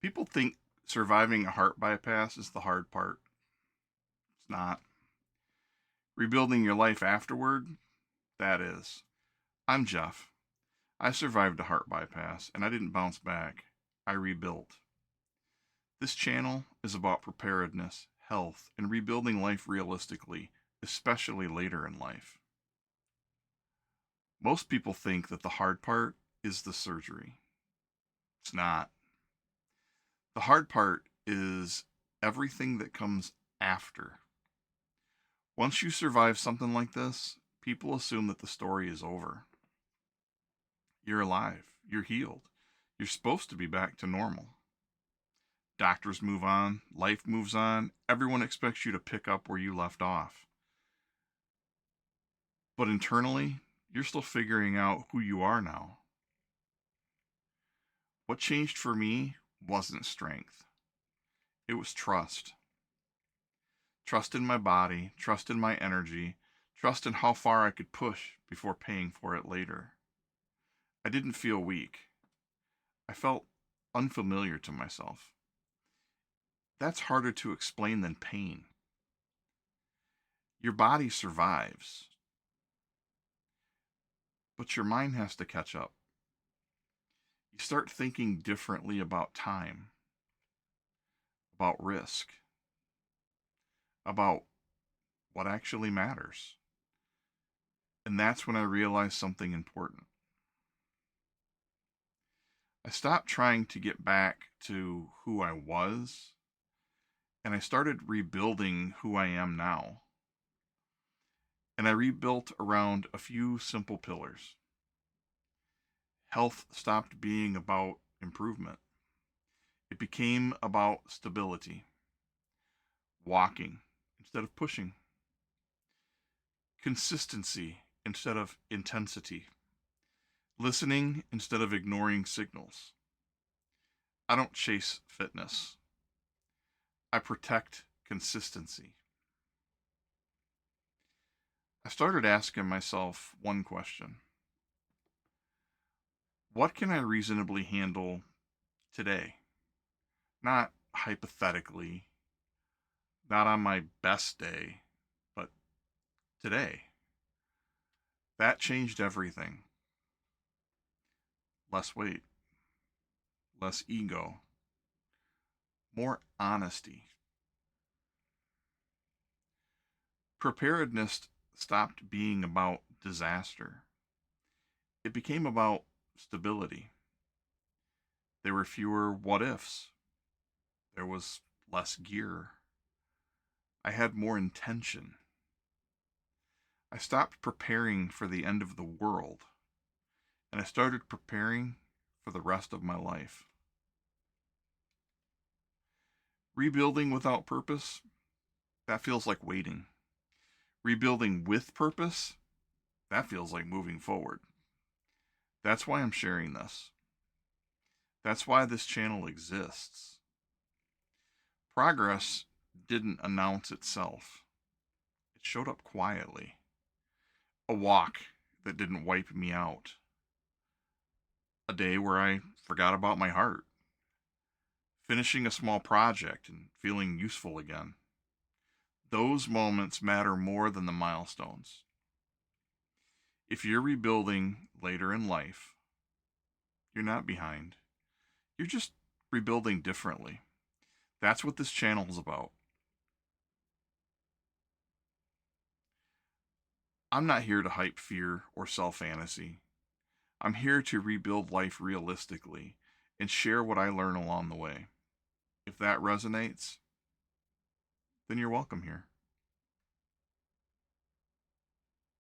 People think surviving a heart bypass is the hard part. It's not. Rebuilding your life afterward, that is. I'm Jeff. I survived a heart bypass and I didn't bounce back. I rebuilt. This channel is about preparedness, health, and rebuilding life realistically, especially later in life. Most people think that the hard part is the surgery. It's not. The hard part is everything that comes after. Once you survive something like this, people assume that the story is over. You're alive. You're healed. You're supposed to be back to normal. Doctors move on. Life moves on. Everyone expects you to pick up where you left off. But internally, you're still figuring out who you are now. What changed for me wasn't strength. It was trust. Trust in my body, trust in my energy, trust in how far I could push before paying for it later. I didn't feel weak. I felt unfamiliar to myself. That's harder to explain than pain. Your body survives, but your mind has to catch up. You start thinking differently about time, about risk, about what actually matters. And that's when I realized something important. I stopped trying to get back to who I was, and I started rebuilding who I am now. And I rebuilt around a few simple pillars. Health stopped being about improvement. It became about stability. Walking instead of pushing. Consistency instead of intensity. Listening instead of ignoring signals. I don't chase fitness. I protect consistency. I started asking myself one question. What can I reasonably handle today? Not hypothetically, not on my best day, but today. That changed everything. Less weight, less ego, more honesty. Preparedness stopped being about disaster. It became about stability. There were fewer what ifs. There was less gear. I had more intention. I stopped preparing for the end of the world, and I started preparing for the rest of my life. Rebuilding without purpose, that feels like waiting. Rebuilding with purpose, that feels like moving forward. That's why I'm sharing this. That's why this channel exists. Progress didn't announce itself. It showed up quietly. A walk that didn't wipe me out. A day where I forgot about my heart. Finishing a small project and feeling useful again. Those moments matter more than the milestones. If you're rebuilding later in life, you're not behind. You're just rebuilding differently. That's what this channel is about. I'm not here to hype fear or sell fantasy. I'm here to rebuild life realistically and share what I learn along the way. If that resonates, then you're welcome here.